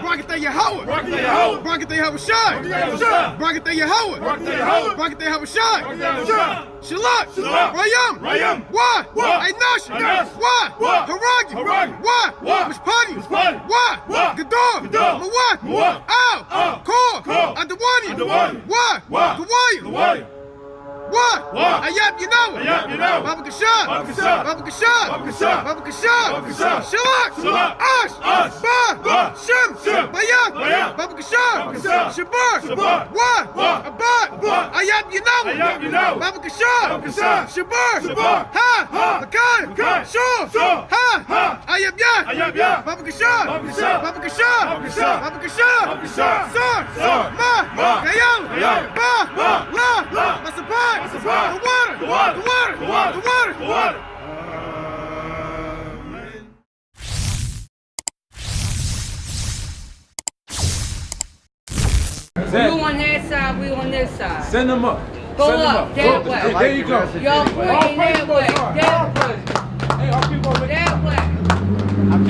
Barakatah Yahweh. Barakatah Yahweh. Barakatah Yahushai. Barakatah Yahweh. Barakatah Yahushai. Shalak. Rayam. Why? Einash. Why? Haragi. Why? Mishpani. Why? Gador. Mawat. Ow. Kor. Adawani. Why? Gawaya. What? Ayab Yinawa. Baba Kashab. Baba Kashab. Shalak. Ash. Ba. Shem. Bayat. Baba Kashab. Shabar. What? Abad. Ayab Yinawa. Baba Kashab. Shabar. Ha. Lakai. Shur. Ha. Ayab Yat. Baba Kashab. Sir. Ma. Gayam. Ba. La. Masapai. The water. You on that side, we on this side. Send them up. Go up, that way. There you go. Y'all praying that way. That way. Hey, our people over that way.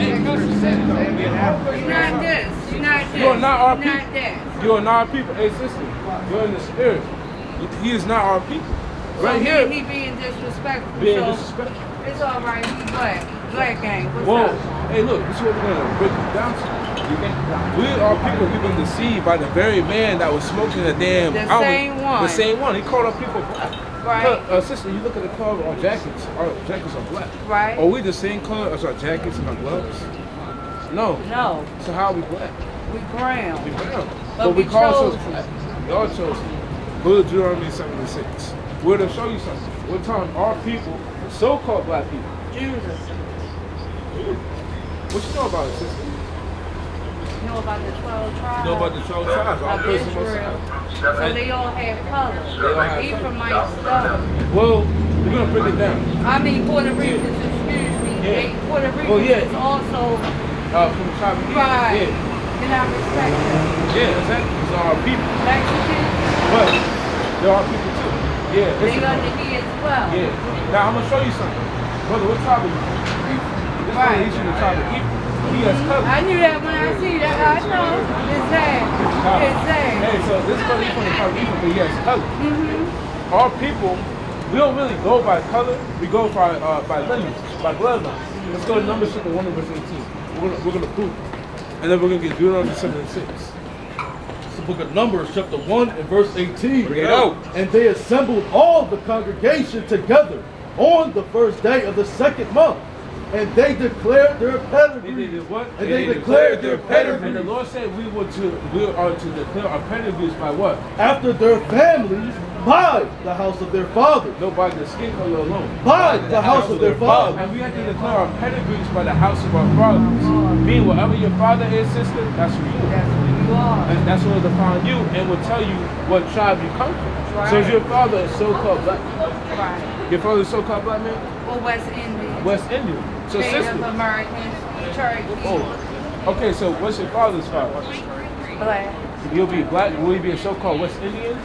You're not this. You're not this. You are not our people. Not that. You are not our people. Hey, sister, you're in the spirit. He is not our people. Right so here. He being disrespectful. Being so disrespectful. It's all right. He's black. Black gang. What's Whoa. up? Hey, look. This is what we're going to break it down to. We are people. We've been deceived by the very man that was smoking the damn. The same one. The same one. He called our people black. Right. Sister, you look at the color of our jackets. Our jackets are black. Right. Are we the same color as our jackets and our gloves? No. No. So how are we black? We brown. We brown. But we call ourselves chosen. black. We are chosen. Go to Deuteronomy 76. We're to show you something. We're telling our people, so-called black people. Jesus. What you know about it, sister? You know about the 12 tribes? You know about the 12 tribes. All of praise the Most Israel. High. So they all have colors. They all have Ephraimites don't. Well, we're going to break it down. I mean, Puerto Ricans, excuse me. Yeah. Puerto Ricans is also from the tribe of Egypt. right. Yeah. And I respect them. Yeah, exactly. These are our people. Mexicans, But they're our people too. Yeah. they under here as well. Yeah. Now I'm gonna show you something. Brother, what tribe are you from? This brother, he's from the tribe of Ephraim. He has cousins. I knew that when I see that. I know. It's sad. It's sad. Hey, so this brother is from the tribe of Ephraim, but he has cousins. Our people, we don't really go by color. We go by lineage, by bloodline. Let's go to Numbers chapter 1 and verse 18. We're gonna prove it. And then we're gonna get Deuteronomy 76. The book of Numbers, chapter 1 and verse 18. Bring it out. And they assembled all the congregation together on the first day of the second month. And they declared their pedigree. They did what? And they declared their And pedigree. the Lord said we are to declare our pedigrees by what? After their families, by the house of their father. No, by the skin color alone. By the house of their father. And we have to declare our pedigrees by the house of our fathers. Meaning, wherever your father is, sister, that's who you are. That's who you are. And that's what will define you and will tell you what tribe you come from. Right. So is your father a so-called black man? Right. Your father is a so-called black man? Well, West Indian. West Indian. So Native sister. Americans, Cherokee, Oh. Okay, so what's your father's father? black. You'll be black. Will you be a so-called West Indian?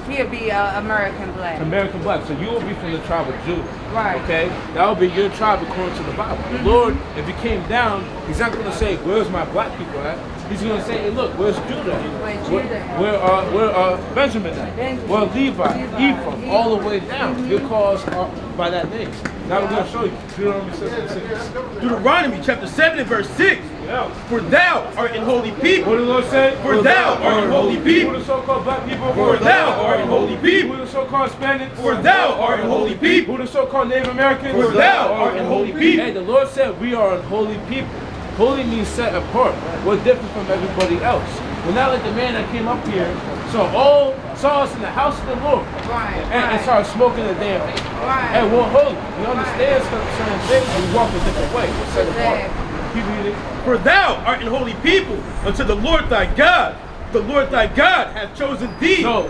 He'll be American black. American black. So you will be from the tribe of Judah. Right. Okay? That will be your tribe according to the Bible. The Lord, if he came down, he's not going to say, where's my black people at? He's going to say, hey, look, where's Judah? Where's Judah at? Where Benjamin at? Benjamin. Where Levi, Ephraim, all the way down. Your calls are by that name. Now we're going to show you. Deuteronomy 76. Deuteronomy chapter 7 and verse 6. Yeah. For thou art an holy people. What did the Lord say? For thou art an holy people. Who are the so-called black people? For thou art an holy Who people. are the so-called Hispanics? For thou art an holy people. Who are the so-called Native Americans? For thou art an holy people. Hey, the Lord said we are an holy people. Holy means set apart. We're different from everybody else. We're not like the man that came up here, saw us in the house of the Lord, Right. and started smoking the damn. Right. And we're holy. We understand certain things. We walk a different way. We're set apart. Keep reading. For thou art an holy people unto the Lord thy God. The Lord thy God hath chosen thee. No,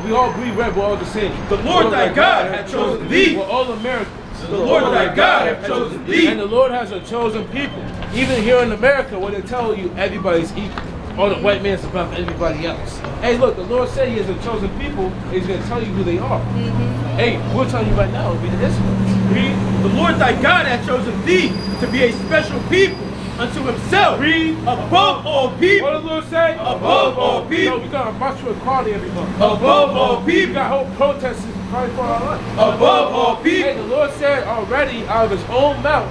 we all breathe red. We're all the same. The Lord thy God hath chosen thee. We're all Americans. The Lord thy God hath chosen thee. And the Lord has a chosen people. Even here in America, where they tell you everybody's equal. All the white man's above everybody else. Hey, look, the Lord said he has a chosen people. He's going to tell you who they are. Hey, we're telling you right now, it'll be the Israelites. The Lord thy God hath chosen thee to be a special people, unto himself. Read. Above all people. What the Lord say? Above all people. No, we got a march with equality every month. Above all We people. got whole protests fighting for our life. Above all Hey, people. the Lord said already out of his own mouth,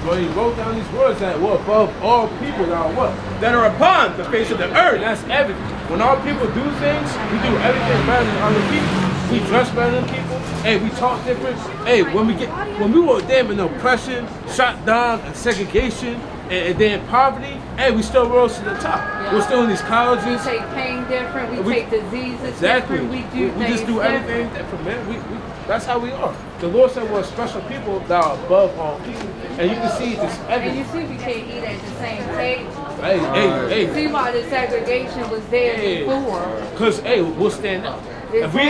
when he wrote down these words that were above all people that are what? That are upon the face of the And earth. that's evident. When our people do things, we do everything better than other people. We dress better than people. Hey, we talk different. Hey, when we were damn in oppression, shot down, and segregation, and then poverty, hey, we still rose to the top. Yeah. We're still in these We colleges. take pain different. We take diseases Exactly. different. We do We just do things everything different, man. That's how we are. The Lord said we're special people that are above all people. And you can see this And you evidence. see, we can't eat at the same table. Hey. See why the segregation was there before. Because, hey, we'll stand up. If we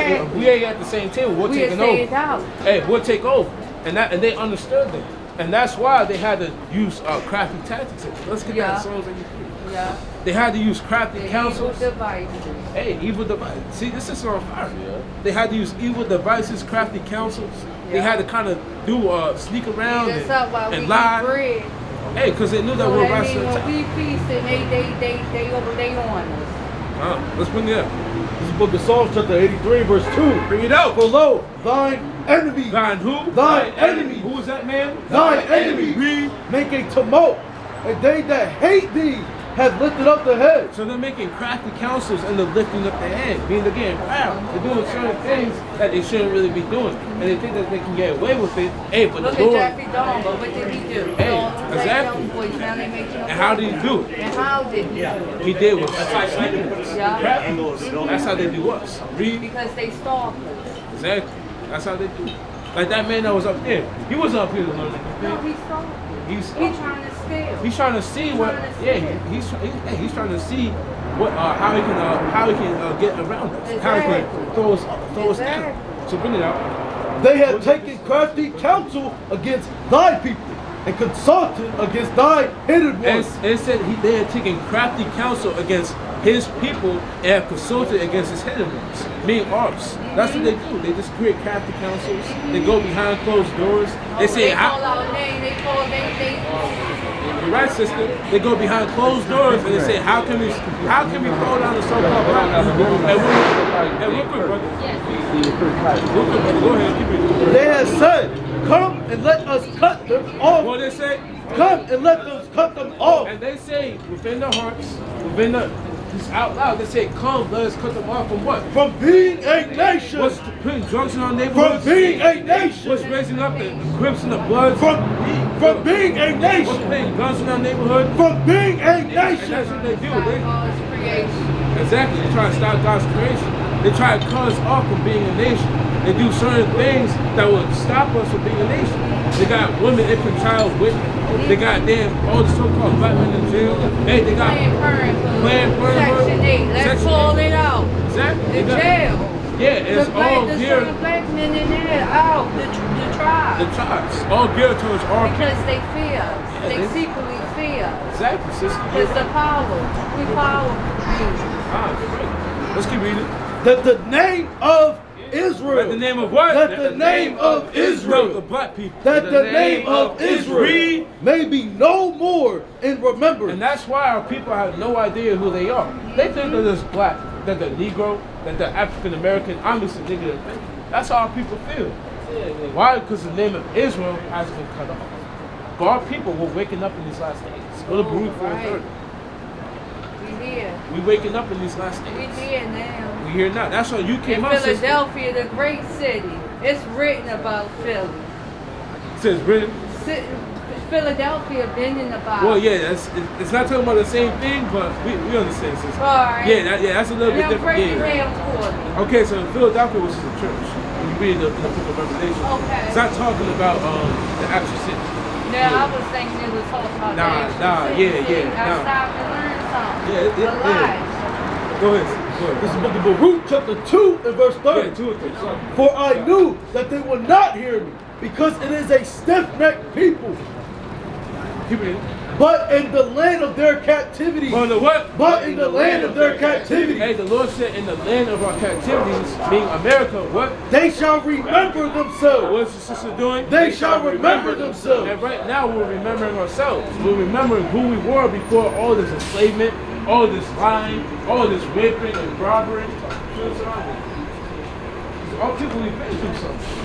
ain't at the same table, we're We taking stand over. out. Hey, we'll take over. And they understood that. And that's why they had to use crafty tactics. Let's get Yeah. that souls in your feet. Yeah. They had to use crafty The counsels. evil devices. Hey, evil devices. See, this is on fire. They had to use evil devices, crafty counsels. They Yeah. had to kind of do sneak around That's up while we and eat lie. bread. Hey, because they knew that So we're that right means to the when top. we feast and they on us. Let's bring it up. This is the book of Psalms, chapter 83, verse 2. Bring it out. For lo, thine enemy, God, who? thine enemy, Who was that man? thine enemy, make a tumult, and they that hate thee have lifted up the head. So they're making crafty counsels and they're lifting up their head, meaning they're getting proud. They're doing certain things that they shouldn't really be doing, and they think that they can get away with it. Hey, but Look the at Lord. Jeffrey Dahmer. What did he do? Hey, All the black exactly. young boys, now they making And how did he do it? And how did he do it? He did was sneaking us. Yeah. That's how they do us. Read. Because they stalked us. Exactly. That's how they do it. Like that man that was up there. He wasn't up here to learn No, anything. he stalked us. He's He trying to steal. He's trying to see what. Yeah, he's trying to see what how he can get around us. How he can throw us down. So bring it out. They have taken crafty counsel against thy people, and consulted against thy hidden And ones. it said they had taken crafty counsel against his people and have consulted against his hidden ones, meaning ours. That's what they do. They just create crafty counsels. They go behind closed doors. They say, They call our name. They you're right, sister. They go behind closed doors and they say, how can we throw down the so-called black people? And real quick, brother. Go ahead, keep it. They have said, come and let us cut them off. What they say? Come and let us cut them off. And they say within their hearts, just out loud, they say, come, let us cut them off from what? From being a nation. What's putting drugs in our From neighborhoods? being a nation. What's raising up the Crips and the Bloods? From being a What's nation. putting guns in our neighborhood? From being a And that's nation. what they do. God's creation. Exactly. They try to stop God's creation. They try to cut us off from being a nation. They do certain things that will stop us from being a nation. They got women, infant, child, women. They got all the so-called black men in jail. Hey, they got Planned Parenthood. Planned Parenthood. Section 8. Let's Section call 8. it out. Exactly. The They got- jail. Yeah, it's all the geared. certain black men in there out. The tribe. The tribes, all geared towards our people. Because they fear us. They they- secretly fear us. Exactly, sister. Because the power. We power. Let's keep reading. That the name of Israel. Let the name of what? That the name of No, the Israel. black people. That the name of Israel Read. may be no more in remembrance. And that's why our people have no idea who they are. They think they're just black, that they're Negro, that they're African American. I'm just a nigga. That's how our people feel. Why? Because the name of Israel has been cut off. But our people were waking up in these last days. Go to Baruch 4:30. We here. We waking up in these last We days. here now. We here now. That's why you came In up, sister. Philadelphia, the great city. It's written about Philly. It says written. Philadelphia been in the Bible. Well, yeah, it's not talking about the same thing, but we understand, sister. Alright. Yeah, that's a little bit Now different. break it Yeah. down for me. Okay, so Philadelphia was a church. When you read the book of Revelation, Okay. it's not talking about the actual city. Now, I was thinking it was talking about Nah, the actual nah, city. yeah, See, yeah, I nah. stopped and learned something. Yeah, The lies. Go ahead. This is the book of Baruch, chapter 2 and verse 30. Yeah, 2 or 3. Sorry. For I knew that they would not hear me, because it is a stiff-necked people. Keep reading. But in the land of their captivity. But the what? But in the land of their captivity. Hey, the Lord said in the land of our captivities, being America, what? They shall remember themselves. What's the sister doing? They shall remember themselves. And right now we're remembering ourselves. We're remembering who we were before all this enslavement, all this lying, all this raping and robbery. All people we've been through something.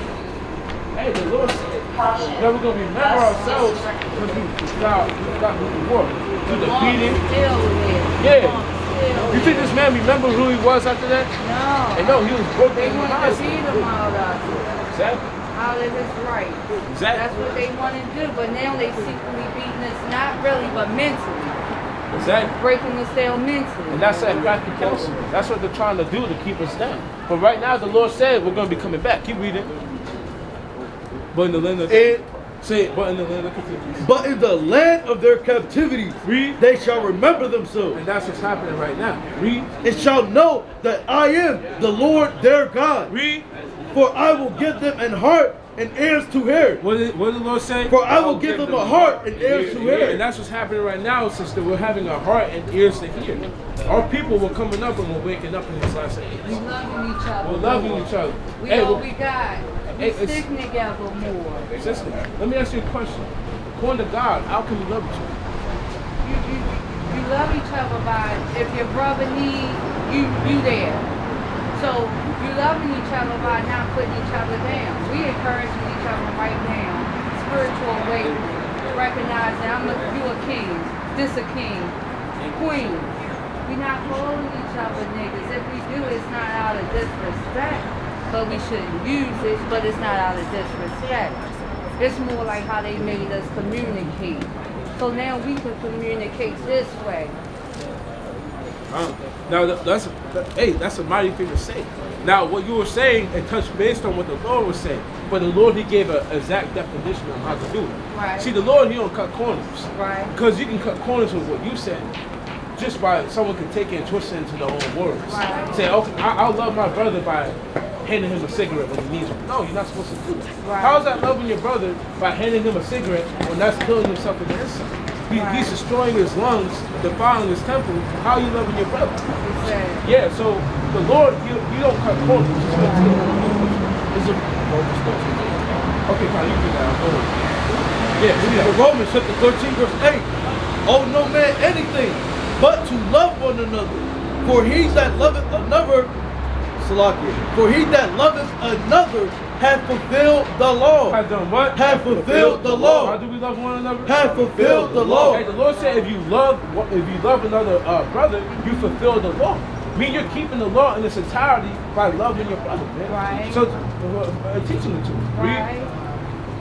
Hey, the Lord said that we're going to remember ourselves because we got who we were. Through the beating. Yeah. You think this man remembered who he was after that? No. And no, he was broken. They wanted to beat him out of it. Exactly. Out of his right. Exactly. That's what they want to do. But now they secretly beating us, not really, but mentally. Exactly. Breaking us down mentally. And that's that practicality. That's what they're trying to do to keep us down. But right now, the Lord said we're going to be coming back. Keep reading. But in the land of say it, but in the land of captivity. But in the land of their captivity, Read. they shall remember themselves. And that's what's happening right now. Read. And shall know that I am the Lord their God. Read. For I will give them an heart and ears to hear. What did the Lord say? For I will give them a heart and ears to Yeah, hear. and that's what's happening right now, sister. We're having a heart and ears to hear. Our people were coming up and we're waking up in these last days. We loving each other. We're loving each other. We Hey, all we got. We it's- sticking together more. sister, let me ask you a question. According to God, how can we love each other? You love each other by, if your brother need you there. So you loving each other by not putting each other down. We encouraging each other right now. Spiritual awakening. Recognizing you a king, this a king, queen. We not calling each other niggas. If we do, it's not out of disrespect. But we shouldn't use it, but it's not out of disrespect. It's more like how they made us communicate. So now we can communicate this way. Now that's a mighty thing to say. Now what you were saying, it touched based on what the Lord was saying. But the Lord, he gave an exact definition of how to do it. Right. See, the Lord, he don't cut corners. Right. Because you can cut corners with what you said. Just by someone can take it and twist it into their own words. Right. Say, okay, I'll love my brother by handing him a cigarette when he needs one. No, you're not supposed to do that. Right. How is that loving your brother by handing him a cigarette when that's killing himself in the inside? He's destroying his lungs, defiling his temple. How are you loving your brother? Exactly. Yeah, so the Lord, you don't cut corners. It's a okay, fine, you do that. Yeah, The Romans chapter 13 verse 8. Owe no man anything but to love one another. For he that loveth another, Salakia, for he that loveth another hath fulfilled the law. Have done what? Have fulfilled the law. How do we love one another? Have fulfilled the law. Hey, the Lord said if you love another brother, you fulfill the law. I mean, you're keeping the law in its entirety by loving your brother, man. Right. So, teaching it to us. Right.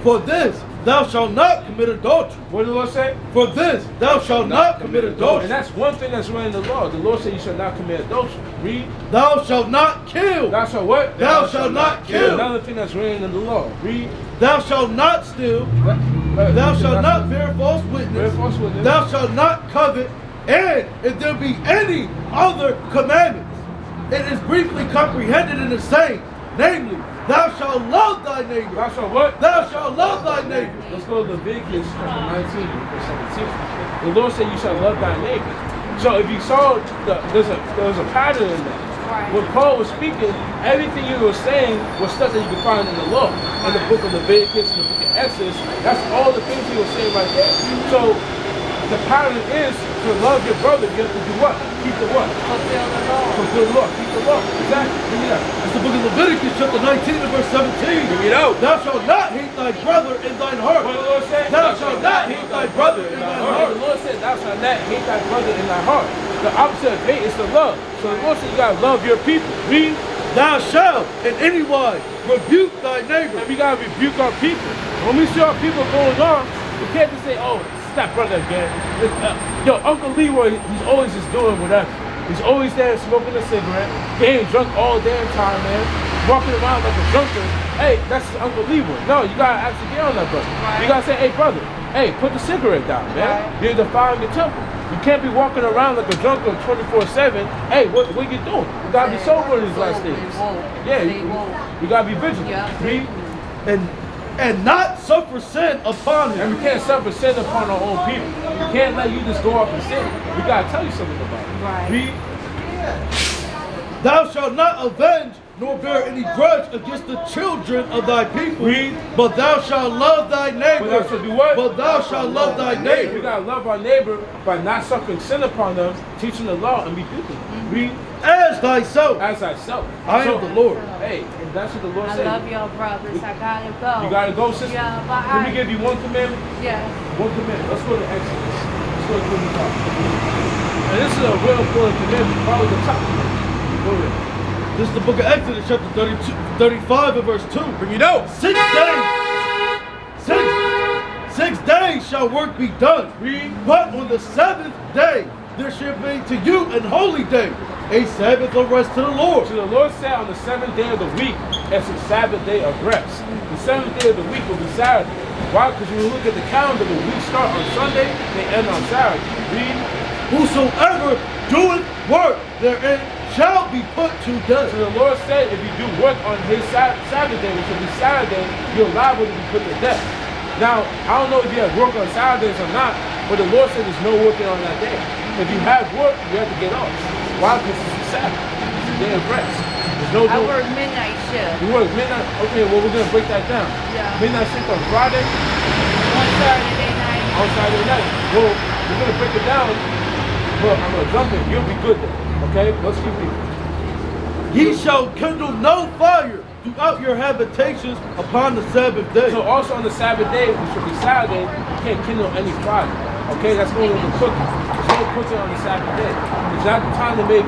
For this thou shalt not commit adultery. What did the Lord say? For this thou shalt not commit adultery. And that's one thing that's right in the law. The Lord said you shall not commit adultery. Read. Thou shalt not kill. Thou shalt what? Thou shalt not kill. Another thing that's written in the law. Read. Thou shalt not steal. Thou shalt not bear false witness. Bear false witness. Thou shalt not covet. And if there be any other commandments, it is briefly comprehended in the same. Namely, thou shalt love thy neighbor. Thou shalt what? Thou shalt love thy neighbor. Let's go to Leviticus chapter 19, verse 17. The Lord said you shall love thy neighbor. So if you saw, there's a pattern in that. Right. When Paul was speaking, everything you were saying was stuff that you could find in the law. In the book of Leviticus, in the book of Exodus, that's all the things he was saying right there. So the pattern is to love your brother, you have to do what? Keep the what? Fulfill the law. Fulfill the law. Keep the law. Exactly. Give me that. It's the book of Leviticus, chapter 19, and verse 17. Give me that. Thou shalt not hate thy brother in thine heart. What the Lord said? Thou shalt not hate thy brother in thine heart. The Lord said, thou shalt not hate thy brother in thy heart. The opposite of hate is to love. So the Lord said you gotta love your people. Read. Thou shalt in any wise rebuke thy neighbor. And we gotta rebuke our people. When we see our people going on, we can't just say, oh, it's that brother again. Yo, Uncle Leroy, he's always just doing whatever. He's always there smoking a cigarette, getting drunk all damn time, man. Walking around like a drunkard. Hey, that's Uncle Leroy. No, you gotta actually get on that brother. Right. You gotta say, hey brother, hey, put the cigarette down, man. Right. You're defiling your temple. You can't be walking around like a drunkard 24/7. Hey, what are you doing? You gotta be sober in these last days. Yeah, you gotta be vigilant. Yeah. Read. And and not suffer sin upon And him. we can't suffer sin upon our own people. We can't let you just go off and sin. We gotta tell you something about it. Right. Read. Thou shalt not avenge nor bear any grudge against the children of thy people. Read. But thou shalt love thy neighbor. But thou shalt do what? But thou shalt love thy We neighbor gotta love our neighbor by not suffering sin upon them, teaching the law and rebuking them. Read. as thyself. As thyself. I am the Lord. Hey, and that's what the Lord I said. love y'all brothers. I gotta go. You gotta go, sister. Yeah, but Let me give you one commandment. Yes. One commandment. Let's go to Exodus. Let's go to Deuteronomy. And this is a real important commandment. Probably the top commandment. Go ahead. This is the book of Exodus, chapter 32, 35 and verse 2. Bring it out. 6 days. 6 days shall work be done. Read. But on the 7th day there shall be to you an holy day, a Sabbath of rest to the Lord. So the Lord said on the 7th day of the week, that's a Sabbath day of rest. The 7th day of the week will be Saturday. Why? Because when you look at the calendar, the week start on Sunday, they end on Saturday. Read. Whosoever doeth work therein shall be put to death. So the Lord said if you do work on his Sabbath day, which will be Saturday, you're liable to be put to death. Now, I don't know if you have work on Saturdays or not, but the Lord said there's no working on that day. If you have work, you have to get off. Why? Because it's a Sabbath. It's a day of rest. There's no I doing- work midnight shift You work midnight? Okay, well, we're going to break that down. Yeah. Midnight shift on Friday, on Saturday night. on Saturday night. Well, we're going to break it down, but I'm going to jump in. You'll be good then. Okay? Let's keep reading. Ye shall kindle no fire throughout your habitations upon the Sabbath day. So also on the Sabbath day, which will be Saturday, you can't kindle any fire. Okay, that's only the cooking. There's no cooking on the Sabbath day. It's not the time to make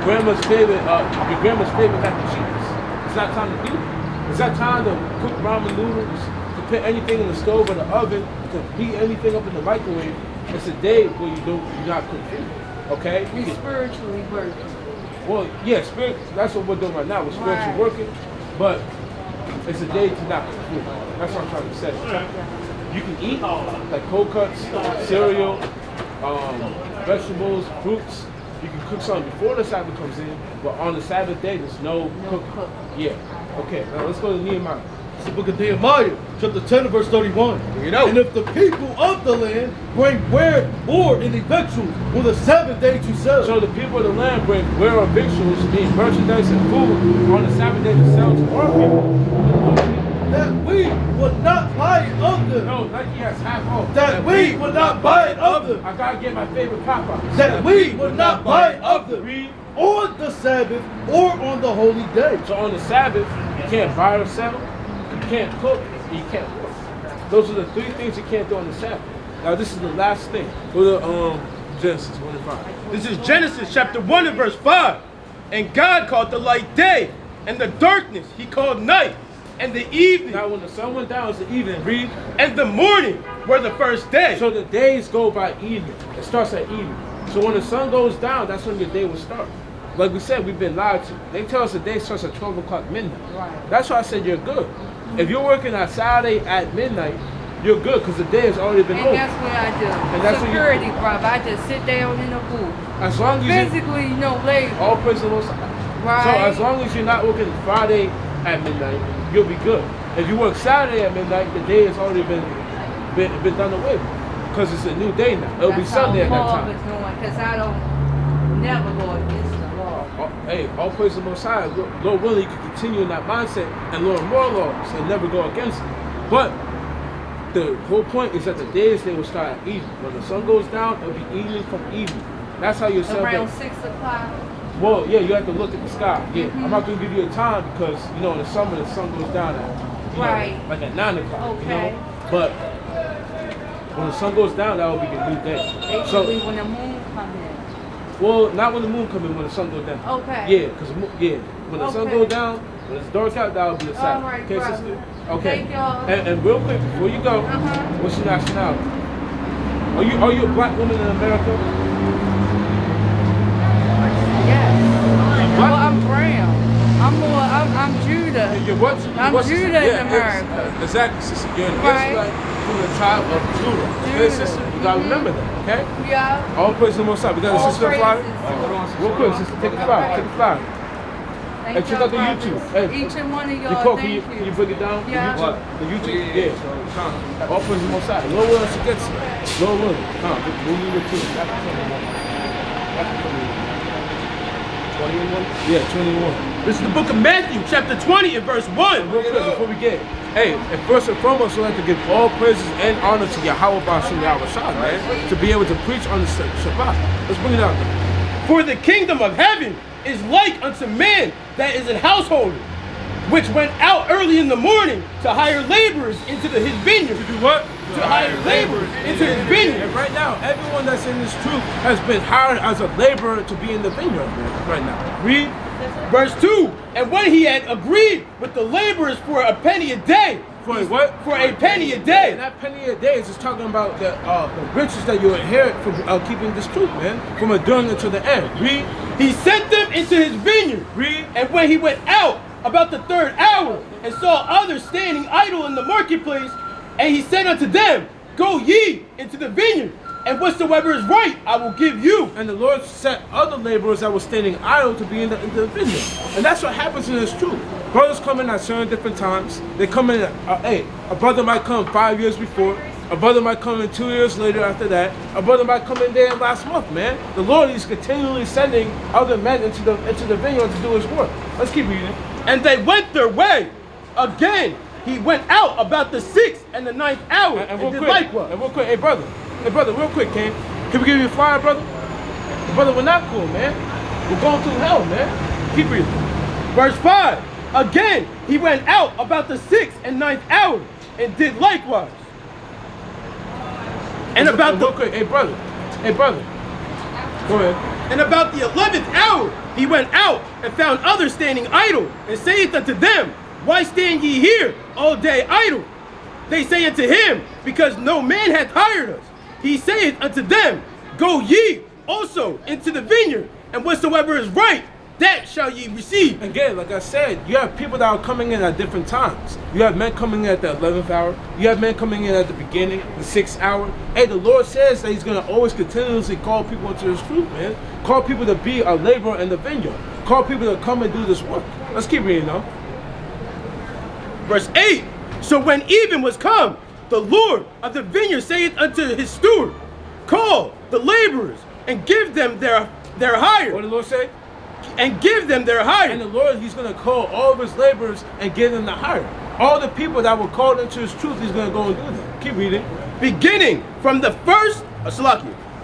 grandma's favorite, your grandma's favorite mac and cheese. It's not time to do it. It's not time to cook ramen noodles, to put anything in the stove or the oven, to heat anything up in the microwave. It's a day where you're not cook food. Okay? You spiritually working. Well, yeah, spirit. That's what we're doing right now. We're spiritually Right. working, but it's a day to not cook food. That's what I'm trying to say. You can eat like cold cuts, cereal, vegetables, fruits. You can cook something before the Sabbath comes in, but on the Sabbath day, there's no cooking. cook. Yeah. Okay. Now let's go to Nehemiah. It's the book of Nehemiah, chapter 10 and verse 31. You know. And if the people of the land bring ware or any victuals on the 7th day to sell, So the people of the land bring ware of victuals, meaning merchandise and food, on the Sabbath day to sell to our people. that we would not buy it of them. No, Nike has half off. That we would not buy it of them. I gotta get my favorite Popeyes. That we would not buy it of them. Read. On the Sabbath or on the holy day. So on the Sabbath, you can't buy or sell, you can't cook, and you can't work. Those are the three things you can't do on the Sabbath. Now this is the last thing. Go to Genesis 1 and 5. This is Genesis chapter 1 and verse 5. And God called the light day, and the darkness he called night, and the evening Now when the sun went down, it's the evening. Read. and the morning were the first day. So the days go by evening. It starts at evening. So when the sun goes down, that's when your day will start. Like we said, we've been lied to. They tell us the day starts at 12 o'clock midnight. Right. That's why I said you're good. If you're working on Saturday at midnight, you're good because the day has already been And over. that's what I do. And that's what you- Security, brother. I just sit down in the booth. As long as you Physically, labor. all praise the Most High. Right. So as long as you're not working Friday at midnight, you'll be good. If you work Saturday at midnight, the day has already been done away with. Because it's a new day now. It'll be Sunday at that time. Because I don't never go against the law. Hey, all praise the Most High. Lord willing, you can continue in that mindset and learn more laws and never go against it. But the whole point is that the days they will start at evening. When the sun goes down, it'll be evening from evening. That's how you celebrate. Around 6 o'clock. Well, yeah, you have to look at the sky. Yeah, I'm not gonna give you a time because in the summer the sun goes down at Right. like at 9 o'clock. Okay. But when the sun goes down, that will be the new day. Basically, when the moon comes in. Well, not when the moon comes in, when the sun goes down. Okay. Yeah, because when the sun Okay. goes down, when it's dark out, that will be the Sabbath. All right, okay, brother. sister? Okay. Thank y'all. And real quick, before you go, what's your nationality? Are you a black woman in America? Yes. What? Well, I'm brown. I'm Judah. You're what? I'm You're Judah in America. Exactly, sister. You're an Right. Israelite from the tribe of Judah. Okay, Judah. sister? You gotta remember that, okay? Yeah. All praise to the Most High. We got a All sister fly. praises. Real quick, sister, take a fly. Take a fly. Thank And check out the y'all, YouTube. brothers. Hey, Each and one of y'all, Nicole, thank can you. you break it down? Yeah. The YouTube? The YouTube? Yeah. All praise the Most High. Lord willing, she gets it. Lord willing. We'll leave it too. That's 21. Yeah, 21. This is the book of Matthew, chapter 20 and verse 1. Real quick, before we get, hey, and first and foremost, we like to give all praises and honor to Yahweh Bashim Yahushua, man, to be able to preach on the Shabbat. Let's bring it out there. For the kingdom of heaven is like unto man that is an householder, which went out early in the morning to hire laborers into his vineyard. To do what? To hire laborers into his vineyard. And right now, everyone that's in this truth has been hired as a laborer to be in the vineyard, man, right now. Read. Verse 2, and when he had agreed with the laborers for a penny a day. For a what? For a penny a day. And that penny a day is just talking about the riches that you inherit from keeping this truth, man, from enduring it to the end. Read. He sent them into his vineyard. Read. And when he went out about the third hour and saw others standing idle in the marketplace, and he said unto them, Go ye into the vineyard, and whatsoever is right I will give you. And the Lord set other laborers that were standing idle to be in the vineyard. And that's what happens in this truth. Brothers come in at certain different times. They come in, hey, a brother might come 5 years before. A brother might come in 2 years later after that. A brother might come in there last month, man. The Lord is continually sending other men into the vineyard to do his work. Let's keep reading. And they went their way. Again, he went out about the 6th and the 9th hour, and did likewise. And real quick, hey brother, real quick, King. Can we give you a flyer, brother? The brother, we're not cool, man. We're going through hell, man. Keep reading. Verse 5. Again, he went out about the 6th and 9th hour, and did likewise. And about the... Real quick, hey brother. Go ahead. And about the 11th hour, he went out and found others standing idle, and saith unto them, Why stand ye here all day idle? They say unto him, Because no man hath hired us. He saith unto them, Go ye also into the vineyard, and whatsoever is right, that shall ye receive. Again, like I said, you have people that are coming in at different times. You have men coming in at the 11th hour. You have men coming in at the beginning, the 6th hour. Hey, the Lord says that he's going to always continuously call people into his truth, man. Call people to be a laborer in the vineyard. Call people to come and do this work. Let's keep reading now. Verse 8. So when even was come, the Lord of the vineyard saith unto his steward, Call the laborers, and give them their hire. What did the Lord say? And give them their hire. And the Lord, he's going to call all of his laborers and give them the hire. All the people that were called into his truth, he's going to go and do that. Keep reading. Beginning from the first,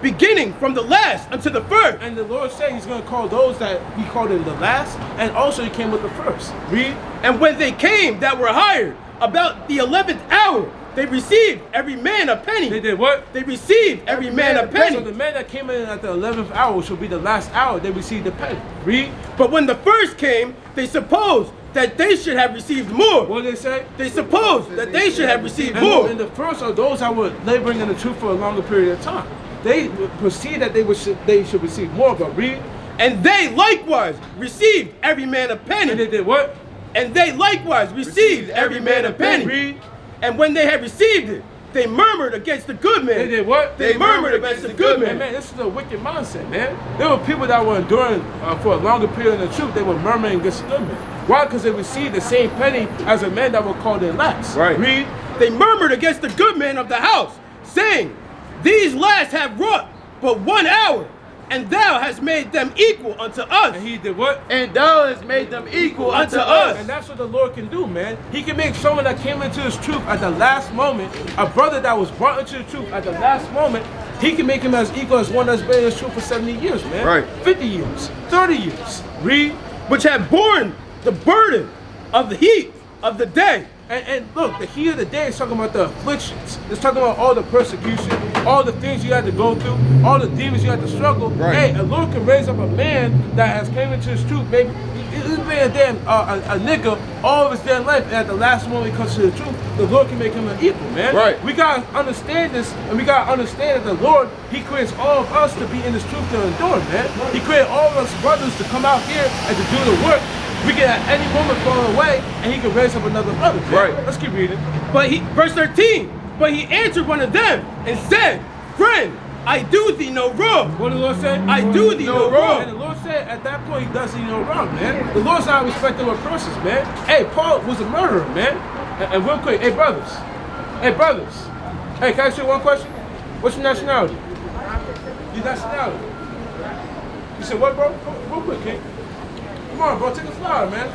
beginning from the last unto the first. And the Lord said he's going to call those that he called in the last, and also he came with the first. Read. And when they came that were hired, about the 11th hour, they received every man a penny. They did what? They received every man a penny. So the man that came in at the 11th hour, which will be the last hour, they received the penny. Read. But when the first came, they supposed that they should have received more. What did they say? They supposed that they should have received more. And the first are those that were laboring in the truth for a longer period of time. They perceived that they should receive more, but read. And they likewise received every man a penny. And they did what? And they likewise received every man a penny. Read. And when they had received it, they murmured against the good man. They did what? They murmured against the good man. Man, this is a wicked mindset, man. There were people that were enduring for a longer period in the truth. They were murmuring against the good man. Why? Because they received the same penny as a man that were called in last. Right. Read. They murmured against the good man of the house, saying, These last have wrought but 1 hour, and thou hast made them equal unto us. And he did what? And thou hast made them equal unto us. And that's what the Lord can do, man. He can make someone that came into his truth at the last moment, a brother that was brought into the truth at the last moment, he can make him as equal as one that's been in his truth for 70 years, man. Right. 50 years, 30 years. Read. Which have borne the burden of the heat of the day. And look, the heat of the day is talking about the afflictions. It's talking about all the persecution, all the things you had to go through, all the demons you had to struggle. Right. Hey, the Lord can raise up a man that has came into his truth. Maybe he's been a nigga all of his damn life, and at the last moment he comes to the truth, the Lord can make him an equal, man. Right. We gotta understand this, and we gotta understand that the Lord, he creates all of us to be in this truth to endure, man. He created all of us brothers to come out here and to do the work. We can at any moment fall away, and he can raise up another brother. Man. Right. Let's keep reading. But verse 13, but he answered one of them and said, Friend, I do thee no wrong. What did the Lord say? I do thee no wrong. And the Lord said, said at that point he does you no wrong, man. The Lord's not respecting of persons, man. Hey, Paul was a murderer, man. And real quick, hey brothers. Hey, can I ask you one question? What's your nationality? Your nationality. You said what, bro? Real quick, King. Come on, bro. Take a flower, man.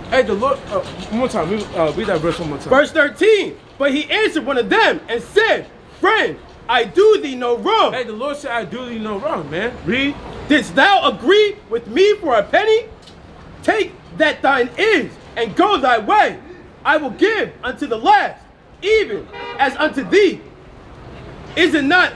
Hey, the Lord. One more time. Read that verse one more time. Verse 13. But he answered one of them and said, Friend, I do thee no wrong. Hey, the Lord said, I do thee no wrong, man. Read. Didst thou agree with me for a penny? Take that thine is, and go thy way. I will give unto the last, even as unto thee. Is it not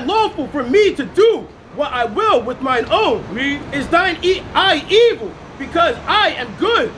lawful for me to do what I will with mine own? Read. Is thine eye evil, because I am good?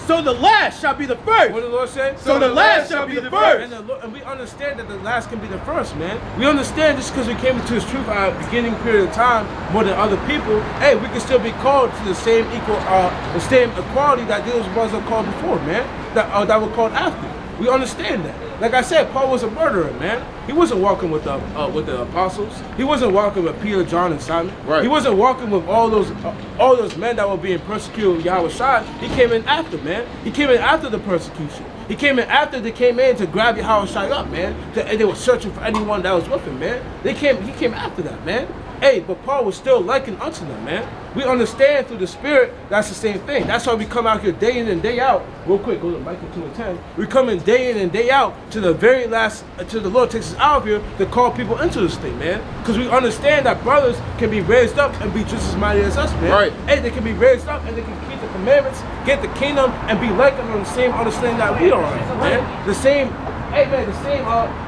So the last shall be the first. What did the Lord say? So the last shall be the first. And we understand that the last can be the first, man. We understand just because we came into His truth at a beginning period of time more than other people, hey, we can still be called to the same same equality that those ones are called before, man. That were called after. We understand that. Like I said, Paul was a murderer, man. He wasn't walking with the apostles. He wasn't walking with Peter, John, and Simon. Right. He wasn't walking with all those men that were being persecuted with Yahweh Shai. He came in after, man. He came in after the persecution. He came in after they came in to grab Yahweh Shai up, man. And they were searching for anyone that was with him, man. He came after that, man. Hey, but Paul was still likened unto them, man. We understand through the Spirit that's the same thing. That's why we come out here day in and day out. Real quick, go to Micah 2:10. We come in day in and day out to the very last, until the Lord takes us out of here to call people into this thing, man. Because we understand that brothers can be raised up and be just as mighty as us, man. Right. Hey, they can be raised up and they can keep the commandments, get the kingdom, and be like them on the same understanding that we are, man. The same, hey man,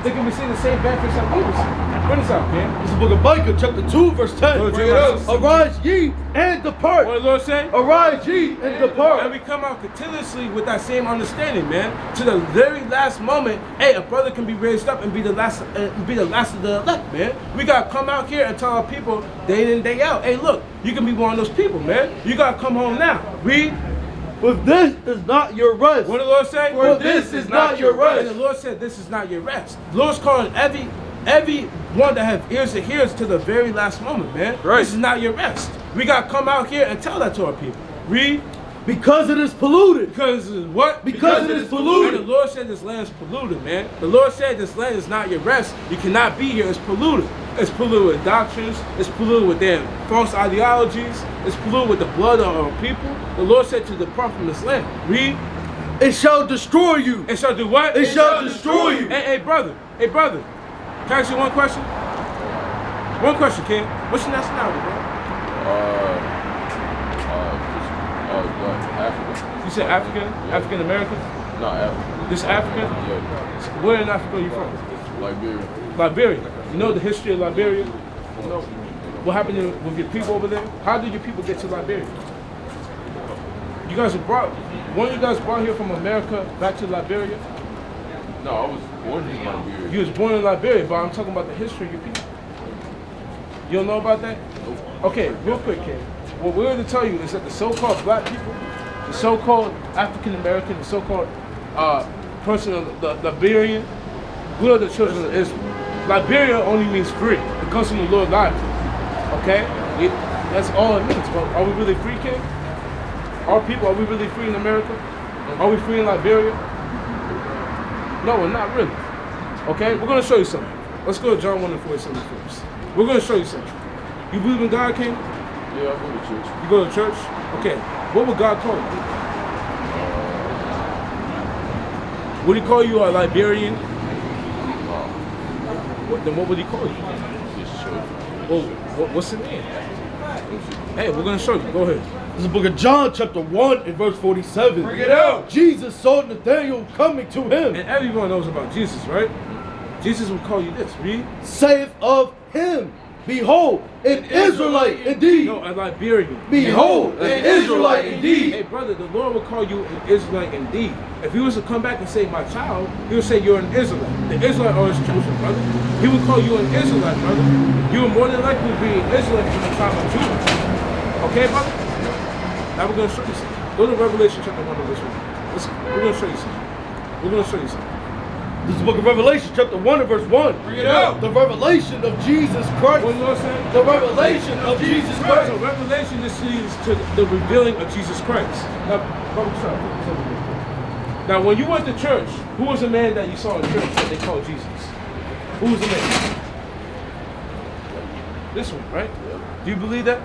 they can receive the same benefits that we receive. Bring this out, man. This is the book of Micah, chapter 2, verse 10. Arise ye and depart. What did the Lord say? Arise ye and depart. And we come out continuously with that same understanding, man. To the very last moment, hey, a brother can be raised up and be the last of the elect, man. We gotta come out here and tell our people day in and day out, hey, look, you can be one of those people, man. You gotta come home now. Read. For this is not your rest. What did the Lord say? For this is not your rest. And the Lord said, this is not your rest. The Lord's calling every one that have ears to hear to the very last moment, man. Right. This is not your rest. We gotta come out here and tell that to our people. Read. Because it is polluted. Because it is what? Because it is polluted. And the Lord said this land is polluted, man. The Lord said this land is not your rest. You cannot be here. It's polluted. It's polluted with doctrines. It's polluted with their false ideologies. It's polluted with the blood of our people. The Lord said to depart from this land. Read. It shall destroy you. It shall do what? It shall destroy you. Hey, brother. Hey, brother. Can I ask you one question? One question, King. What's your nationality, bro? African. You said African? Yeah. African American? No, African. This African? Yeah. Where in Africa are you from? Liberia. Liberia. You know the history of Liberia? You know what happened with your people over there? How did your people get to Liberia? You guys were brought, one of you guys brought here from America back to Liberia? No, I was born in Liberia. You was born in Liberia, but I'm talking about the history of your people. You don't know about that? Okay, real quick, kid. What we're going to tell you is that the so-called black people, the so-called African American, the so-called person of the Liberian, we are the children of Israel. Liberia only means free. It comes from the Lord God. Okay? That's all it means. But are we really free, kid? Our people, are we really free in America? Are we free in Liberia? No, we're not really. Okay? We're going to show you something. Let's go to John 1:47 first. We're going to show you something. You believe in God, King? Yeah, I go to church. You go to church? Okay. What would God call you? Would he call you a Liberian? Then what would he call you? Just church. Well, what's the name? Hey, we're going to show you. Go ahead. This is the book of John, chapter 1, and verse 47. Bring it out. Jesus saw Nathanael coming to him. And everyone knows about Jesus, right? Jesus would call you this. Read. Saith of him, behold, an Israelite indeed. No, a Liberian. Behold, an Israelite indeed. Hey, brother, the Lord will call you an Israelite indeed. If he was to come back and say, my child, he would say you're an Israelite. The Israelite are his children, brother. He would call you an Israelite, brother. You would more than likely be an Israelite from the tribe of Judah. Okay, brother? Now we're going to show you something. Go to Revelation chapter 1 verse 1. We're going to show you something. We're going to show you something. This is the book of Revelation, chapter 1 and verse 1. Bring it out. The revelation of Jesus Christ. What the Lord say? The revelation of Jesus Christ. So revelation just leads to the revealing of Jesus Christ. Now, when you went to church, who was the man that you saw in church that they called Jesus? Who was the man? This one, right? Do you believe that?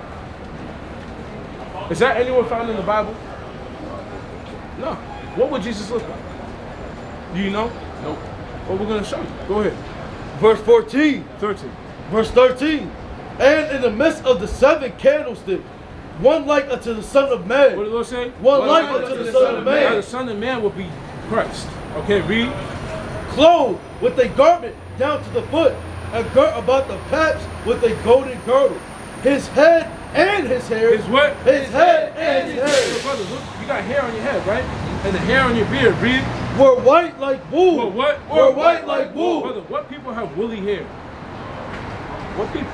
Is that anyone found in the Bible? No. What would Jesus look like? Do you know? Nope. Well, we're going to show you. Go ahead. Verse 14. 13. Verse 13. And in the midst of the 7 candlesticks, one like unto the Son of Man. What did the Lord say? One like unto the Son of Man. Now, the Son of Man will be Christ. Okay, read. Clothed with a garment down to the foot, and girt about the paps with a golden girdle. His head and his hair. His what? His head and his So, hair. brother, look, you got hair on your head, right? And the hair on your beard, read. Were white like wool. Well, what? Were white like wool. Brother, what people have woolly hair? What people?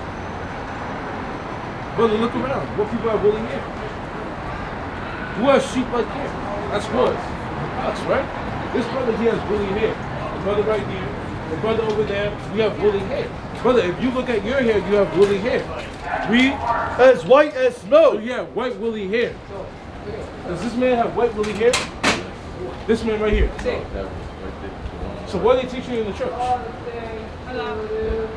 Brother, look around. What people have woolly hair? Who has sheep-like hair? That's what? Us, right? This brother, he has woolly hair. The brother right here, the brother over there, we have woolly hair. Brother, if you look at your hair, you have woolly hair. Read. As white as So snow. you have white woolly hair. Does this man have white woolly hair? This man right here. So what are they teaching you in the church? Hello.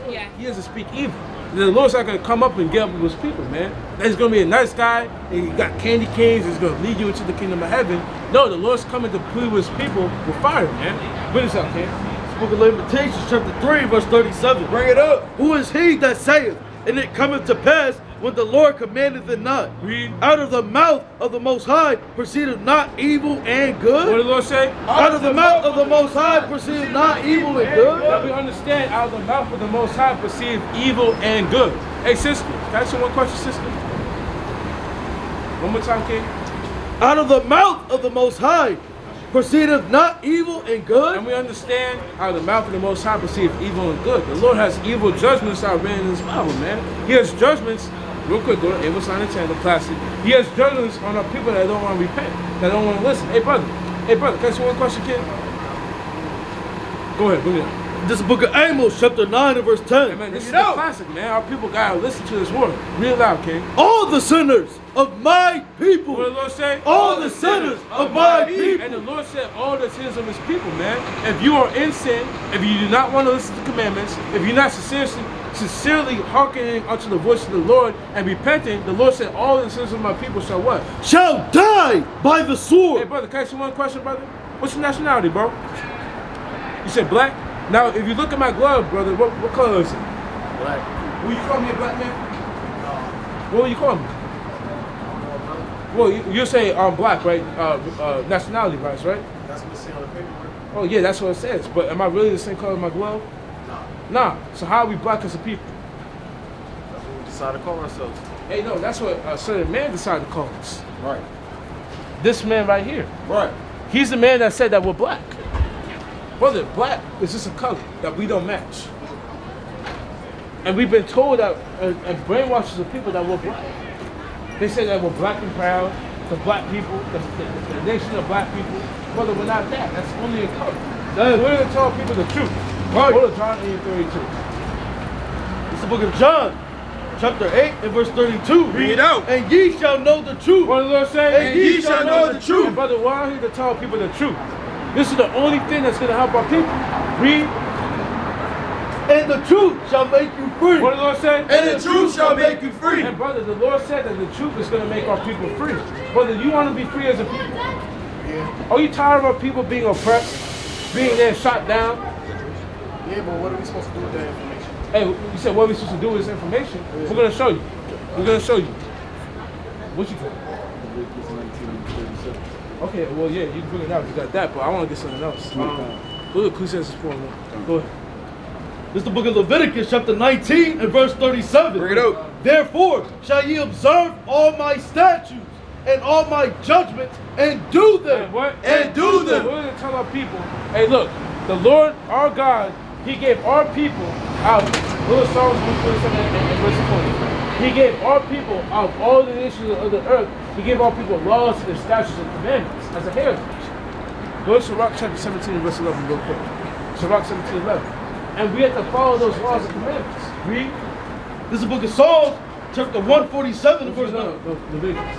Yeah. He has to speak evil. The Lord's not going to come up and get up with his people, man. He's going to be a nice guy, and he got candy canes, he's going to lead you into the kingdom of heaven. No, the Lord's coming to plead with his people with fire, man. Bring this out, Ken. Book of Lamentations, chapter 3, verse 37. Bring it up. Who is he that saith, and it cometh to pass when the Lord commandeth it not? Read. Out of the mouth of the Most High proceedeth not evil and good. What did the Lord say? Out of the mouth of the Most High proceedeth not evil and good. Now we understand out of the mouth of the Most High perceive evil and good. Hey, sister, can I ask you one question, sister? One more time, King. Out of the mouth of the Most High proceedeth not evil and good. And we understand out of the mouth of the Most High perceive evil and good. The Lord has evil judgments out written in his Bible, man. He has judgments, real quick, go to Amos 9 and 10, the classic. He has judgments on our people that don't want to repent, that don't want to listen. Hey, brother, can I ask you one question, kid? Go ahead, bring it up. This is the book of Amos, chapter 9 and verse 10. Hey, man, this is the classic, man. Our people got to listen to this word. Read it loud, King. All the sinners of my people. What did the Lord say? All the sinners of my people. And the Lord said all the sins of his people, man. If you are in sin, if you do not want to listen to commandments, if you're not sincerely hearkening unto the voice of the Lord and repenting, the Lord said all the sins of my people shall what? Shall die by the Hey, sword. brother, can I ask you one question, brother? What's your nationality, bro? You said black? Now, if you look at my glove, brother, what color is it? Black. Will you call me a black man? No. What will you call me? Well, you say black, right? Nationality wise, right? That's what it says on the paperwork. Oh, yeah, that's what it says. But am I really the same color as my glove? Nah. So how are we black as a people? That's what we decided to call ourselves. Hey, no, that's what a certain man decided to call us. Right. This man right here. Right. He's the man that said that we're black. Brother, black is just a color that we don't match. And we've been told that, and brainwashed the people that we're black. They say that we're black and proud, the black people, the nation of black people. Brother, we're not that. That's only a color. We're going to tell people the truth. Right. Go to John 8:32. It's the book of John, chapter 8 and verse 32. Read it out. And ye shall know the truth. What did the Lord say? And ye shall know the truth. And brother, why are here to tell people the truth? This is the only thing that's going to help our people. Read. And the truth shall make you free. What did the Lord say? And the truth shall make you free. And brother, the Lord said that the truth is going to make our people free. Brother, you want to be free as a people? Yeah. Are you tired of our people being oppressed, being there shot down? Yeah, but what are we supposed to do with that information? Hey, you said what are we supposed to do with this information? We're going to show you. We're going to show you. What you think? Okay, well, yeah, you can bring it out. You got that, but I want to get something else. Go to Ecclesiastes 4:1. Go ahead. This is the book of Leviticus, chapter 19 and verse 37. Bring it out. Therefore shall ye observe all my statutes and all my judgments and do them. And what? And do them. We're going to tell our people, hey, look, the Lord, our God, he gave our people out. Little Psalms 127 and verse 20. He gave our people out of all the nations of the earth. He gave our people laws and statutes and commandments as a heritage. Go to Sirach chapter 17, verse 11, real quick. Sirach 17, 11. And we have to follow those laws and commandments. Read. This is the book of Psalms, chapter 147, verse 9. Leviticus.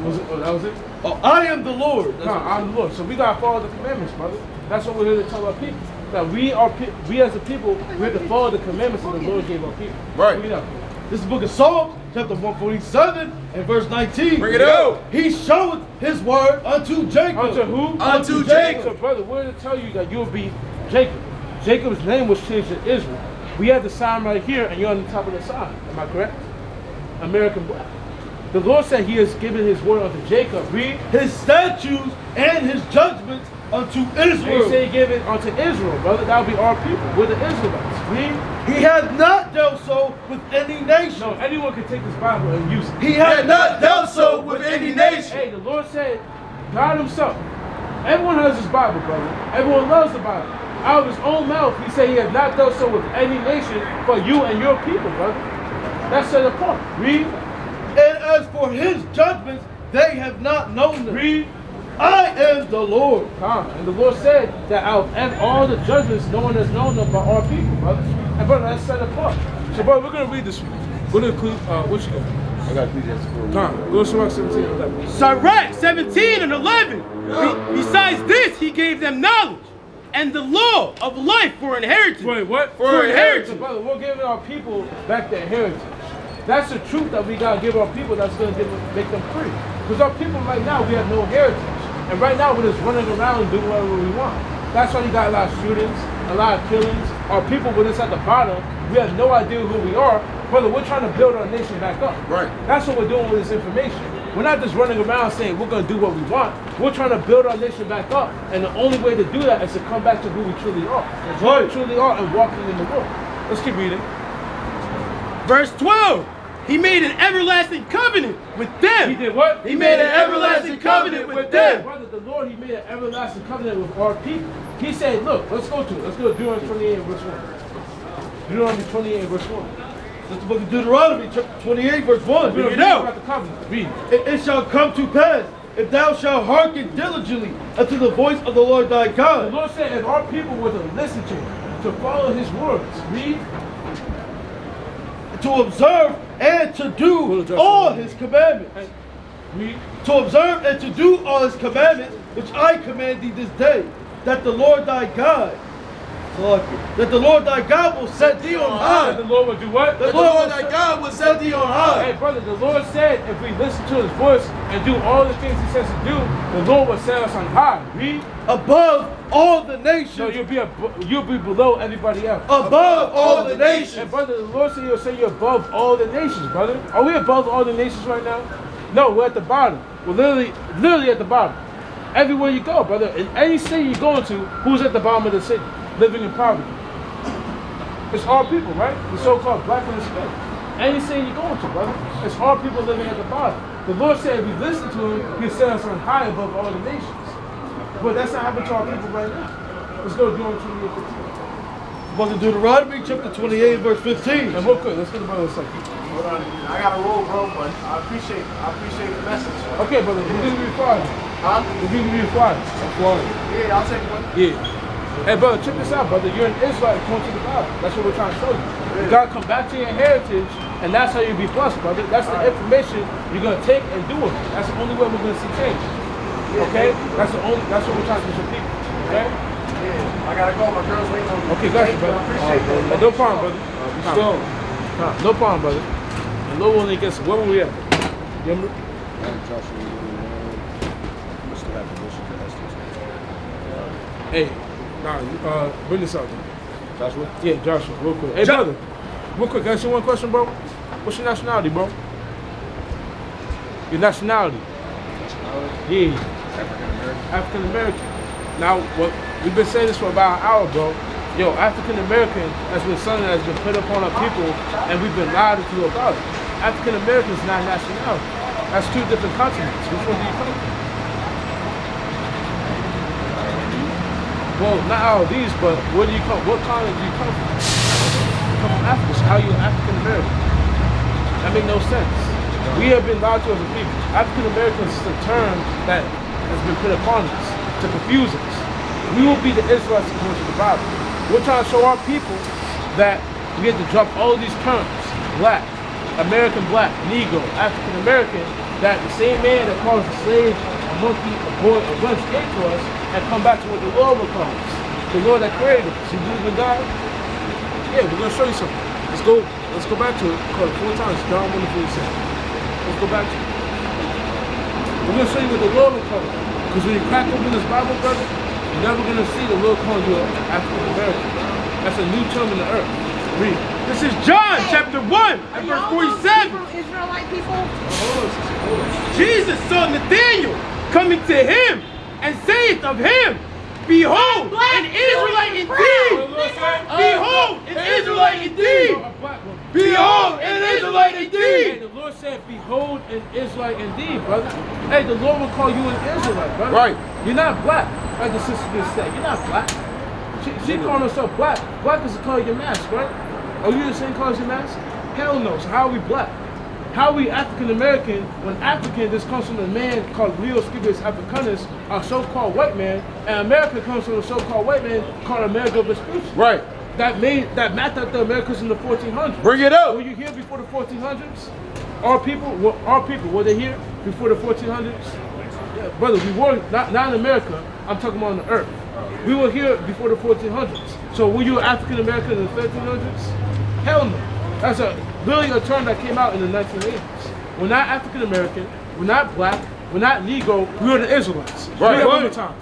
Was it? Oh, that was it? Oh, I am the Lord. That's No, what it I'm the Lord. So we gotta follow the commandments, brother. That's what we're here to tell our people. That we as a people, we have to follow the commandments that the Lord gave our people. Right. Read up. This is the book of Psalms, chapter 147, and verse 19. Bring it out. He showeth his word unto Jacob. Unto who? Unto So, Jacob. brother, we're to tell you that you'll be Jacob. Jacob's name was changed to Israel. We have the sign right here, and you're on the top of the sign. Am I correct? American black. The Lord said He has given His word unto Jacob. Read. His statutes and his judgments unto And Israel. He said He gave it unto Israel, brother. That'll be our people. We're the Israelites. Read. He hath not dealt so with any nation. No, anyone can take this Bible and use it. He hath not dealt so with any nation. Hey, the Lord said, God Himself. Everyone has this Bible, brother. Everyone loves the Bible. Out of His own mouth, He said He has not dealt so with any nation but you and your people, brother. That's set apart. Read. And as for his judgments, they have not known them. Read. I am the Lord. And the Lord said that out of all the judgments, no one has known them but our people, brother. And brother, that's set apart. So, brother, we're going to read this one. Go to what you got? I got Ecclesiastes 4. Go to Sirach 17 and 11. Sirach 17 and 11. Besides this, he gave them knowledge and the law of life for inheritance. Wait, what? For inheritance. So, brother, we're giving our people back their heritage. That's the truth that we got to give our people that's going to make them free. Because our people right now, we have no heritage. And right now, we're just running around and doing whatever we want. That's why you got a lot of shootings, a lot of killings. Our people, when it's at the bottom, we have no idea who we are. Brother, we're trying to build our nation back up. Right. That's what we're doing with this information. We're not just running around saying we're going to do what we want. We're trying to build our nation back up. And the only way to do that is to come back to who we truly are. Who we truly are and walking in the Lord. Let's keep reading. Verse 12. He made an everlasting covenant with them. He did what? He made an everlasting covenant with them. Brother, the Lord, He made an everlasting covenant with our people. He said, look, let's go to it. Let's go to Deuteronomy 28 verse 1. Deuteronomy 28 verse 1. That's the book of Deuteronomy, chapter 28, verse 1. We don't it read out. about the covenant. Read. It shall come to pass, if thou shalt hearken diligently unto the voice of the Lord thy The God, Lord said, if our people were to listen to Him, to follow His words, read. to observe and to do all his commandments. Read. To observe and to do all his commandments, which I command thee this day, that the Lord thy God will set thee on And high. the Lord will do what? The Lord thy God will set thee on high. Hey, brother, the Lord said if we listen to His voice and do all the things He says to do, the Lord will set us on high. Read. Above all the nations. So you'll be below everybody else. Above all the And nations. brother, the Lord said He'll say you're above all the nations, brother. Are we above all the nations right now? No, we're at the bottom. We're literally at the bottom. Everywhere you go, brother, in any city you go into, who's at the bottom of the city? Living in poverty. It's our people, right? The so-called black and Hispanic. Any city you go into, brother, it's our people living at the bottom. The Lord said if we listen to Him, He'll set us on high above all the nations. But that's not happening to our people right now. Let's go to Deuteronomy 28:15. Book of Deuteronomy, chapter 28, verse 15. And real quick, let's get the brother a second. Hold on, I got to roll, bro, but I appreciate the message. Okay, brother, we're going to be fine. Huh? We're going to be fine. Yeah, I'll take one. Yeah. Hey, brother, check this out, brother. You're an Israelite according to the Bible. That's what we're trying to show you. You got to come back to your heritage, and that's how you'll be blessed, brother. That's the information you're going to take and do it. That's the only way we're going to see change. Okay? That's what we're trying to show people. Okay? Yeah, I got to go. My girl's waiting on me. Okay, got you, brother. I appreciate that. No problem, brother. No problem, brother. And no one gets, where were we at? You remember? Hey, bring this out, man. Joshua? Yeah, Joshua, real quick. Hey, brother, real quick, can I ask you one question, bro? What's your nationality, bro? Your nationality? Yeah. African American. Now, what we've been saying this for about an hour, bro. Yo, African American has been something that's been put upon our people, and we've been lied to about it. African American is not nationality. That's two different continents. Which one do you come from? Well, not all of these, but where do you come? What continent do you come from? You come from Africa. So how are you African American? That makes no sense. We have been lied to as a people. African American is a term that has been put upon us. to confuse us. We will be the Israelites according to the Bible. We're trying to show our people that we have to drop all of these terms, black, American black, Negro, African American, that the same man that calls a slave, a monkey, a boy, a bunch came to us and come back to what the Lord will call us. The Lord that created us. You believe in God? Yeah, we're going to show you something. Let's go back to it. Call it 4 times. John 1:47. Let's go back to it. We're going to show you what the Lord will call us. Because when you crack open this Bible, brother, you're never going to see the Lord calling you an African American. That's a new term in the earth. Read. This is John chapter 1 and verse 47. Hebrew Israelite people? Jesus saw Nathanael coming to him and saith of him, Behold, an Israelite indeed. Behold, an Israelite indeed. Behold, an Israelite indeed. Hey, the Lord said, behold, an Israelite indeed, brother. Hey, the Lord will call you an Israelite, brother. Right. You're not black, like the sister just said. You're not black. She calling herself black. Black is the color of your mask, right? Are you the same color as your mask? Hell no. So how are we black? How are we African American when African just comes from a man called Leo Scipio Africanus, a so-called white man, and America comes from a so-called white man called Amerigo Vespucci. Right. That mapped out the Americas in the 1400s. Bring it up. Were you here before the 1400s? Our people, were they here before the 1400s? Yeah, brother, we were not in America. I'm talking about on the earth. We were here before the 1400s. So were you African American in the 1300s? Hell no. That's literally a term that came out in the 1980s. We're not African American. We're not black. We're not Negro. We are the Israelites. Right. One more time.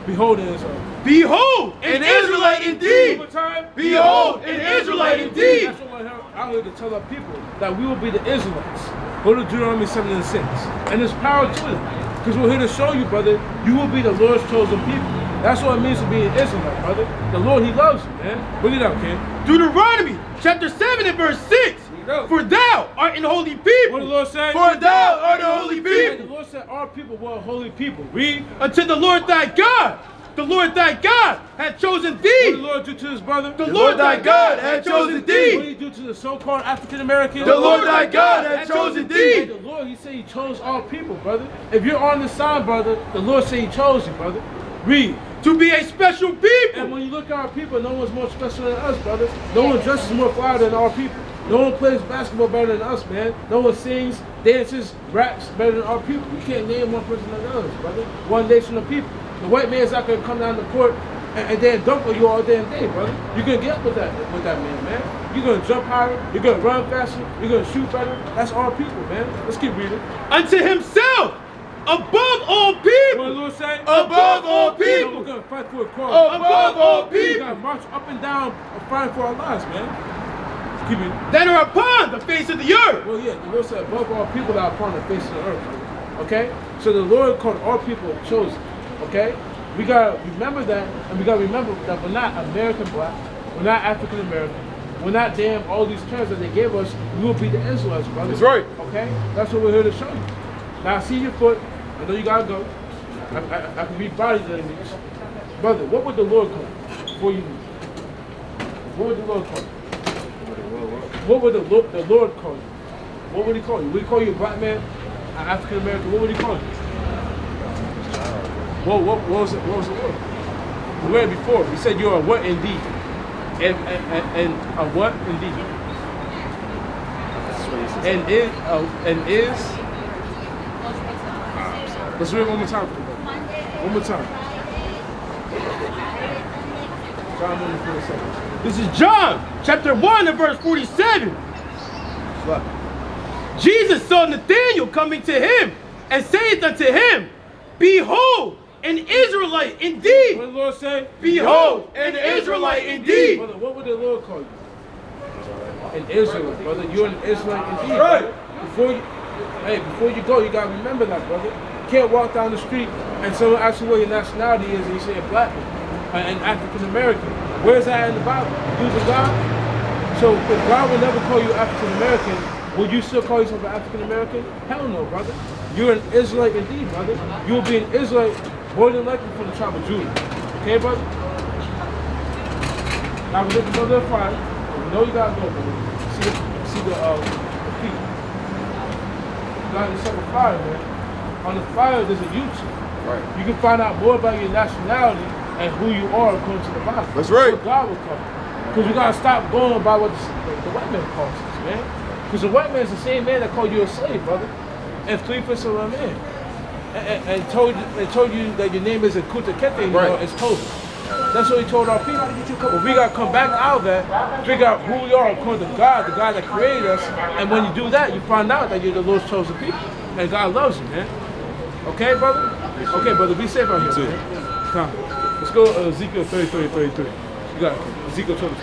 Behold an Israelite. Behold, an Israelite indeed. One more time. Behold, an Israelite indeed. That's what I'm here to tell our people, that we will be the Israelites. Go to Deuteronomy 7:6. And there's power to it. Because we're here to show you, brother, you will be the Lord's chosen people. That's what it means to be an Israelite, brother. The Lord, He loves you, man. Bring it up, kid. Deuteronomy chapter 7 and verse 6. For thou art an holy people. What did the Lord say? For thou art a holy And people. the Lord said our people were a holy people. Read. Unto the Lord thy God. The Lord thy God hath chosen What thee. did the Lord do to his brother? The Lord thy God hath chosen What did thee. He do to the so-called African American? The Lord thy God hath chosen And thee. the Lord, He said He chose all people, brother. If you're on the sign, brother, the Lord said He chose you, brother. Read. To be a special And people. when you look at our people, no one's more special than us, brother. No one dresses more fire than our people. No one plays basketball better than us, man. No one sings, dances, raps better than our people. You can't name one person than us, brother. One nation of people. The white man's not gonna come down the court and then dunk on you all damn day, brother. You're gonna get up with that man. You're gonna jump higher. You're gonna run faster. You're gonna shoot better. That's our people, man. Let's keep reading. Unto himself. Above all What did people. the Lord say? Above all We're people. gonna fight for a cause. Above all We people. gotta march up and down fighting for our lives, man. Keep it. That are upon the face of the earth. Well, yeah, the Lord said above all people that are upon the face of the earth. Okay? So the Lord called all people chosen. Okay? We gotta remember that, and we gotta remember that we're not American black, we're not African American, we're not damn all these terms that they gave us. We will be the Israelites, brother. That's right. Okay? That's what we're here to show you. Now, I see your foot. I know you gotta go. I can read body language. Brother, what would the Lord call you before you leave? What would the Lord call you? What would the Lord call you? What would He call you? Would He call you a black man? An African American? What would He call you? What was the word? We read it before. He said you're a what indeed? And a what indeed? And is. Let's read it one more time. One more time. John 1:47. This is John chapter 1 and verse 47. Jesus saw Nathanael coming to him and saith unto him, Behold, an Israelite indeed. What did the Lord say? Behold, an Israelite indeed. Brother, what would the Lord call you? An Israelite, brother. You're an Israelite indeed. Right. Brother. Before you go, you gotta remember that, brother. You can't walk down the street and someone asks you what your nationality is and you say a black man, an African American. Where's that in the Bible? Using God? So if God will never call you African American, will you still call yourself an African American? Hell no, brother. You're an Israelite indeed, brother. You will be an Israelite more than likely from the tribe of Judah. Okay, brother? Now we're looking for the fire. We know you gotta go, brother. See the feet. God is set a fire, man. On the fire, there's a YouTube. Right. You can find out more about your nationality and who you are according to the Bible. That's right. So God will come. Because we gotta stop going by what the white man calls us, man. Because the white man's the same man that called you a slave, brother, and 3/5 of a man, and told you that your name isn't Kuta Kete, you know, it's Toby. That's what he told our people. But we gotta come back out of that, figure out who we are according to God, the God that created us, and when you do that, you find out that you're the Lord's chosen people, and God loves you, man. Okay, brother? Okay, brother, be safe out here, man. Come. Let's go Ezekiel 33. You got Ezekiel 20.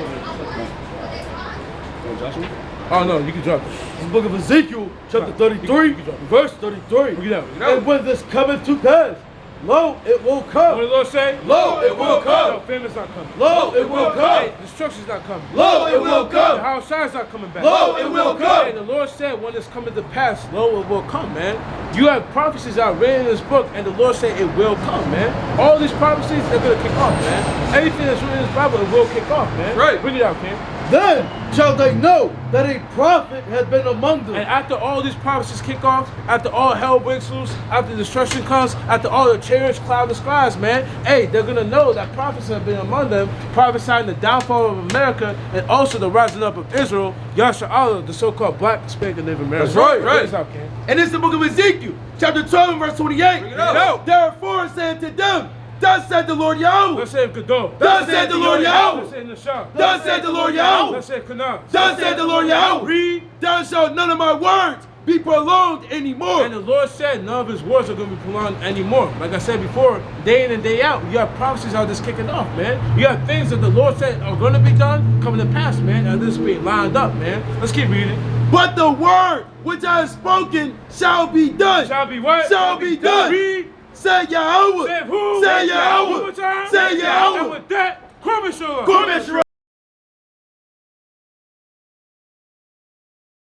Joshua? Oh no, you can drop it. The book of Ezekiel, chapter 33, verse 33. Look it up. And when this cometh to pass, lo, it will What come. did the Lord say? Lo, it will No, come. famine's not coming. Lo, it will come. Hey, destruction's not coming. Lo, it will The come. house shine's not coming back. Lo, it will come. Hey, the Lord said when it's coming to pass, lo, it will come, man. You have prophecies out written in this book, and the Lord said it will come, man. All these prophecies, they're going to kick off, man. Everything that's written in this Bible, it will kick off, man. Right. Bring it out, King. Then shall they know that a prophet has been among them. And after all these prophecies kick off, after all hell breaks loose, after destruction comes, after all the chariots cloud the skies, man, hey, they're gonna know that prophets have been among them, prophesying the downfall of America and also the rising up of Israel, Yasha Allah, the so-called Black Hispanic and Native Americans. That's right, Bring this out, King. And it's the book of Ezekiel, chapter 12, verse 28. Bring it out. Therefore said to them, thus said the Lord Yahweh. Let's say Gadol. Thus said the Lord Yahweh. Let's say Nasham. Thus said the Lord Yahweh. Let's say Canaan. Thus said the Lord Yahweh. Read. Thou shalt none of my words be prolonged anymore. And the Lord said none of his words are going to be prolonged anymore. Like I said before, day in and day out, you have prophecies out just kicking off, man. You have things that the Lord said are going to be done, coming to pass, man. And this is being lined up, man. Let's keep reading. But the word which I have spoken shall be done. Shall be what? Shall be done. Read. Say Yahweh. Say who? Say One more Yahweh. time. Say And Yahweh. with that, Korban Shalom. Korban Shalom.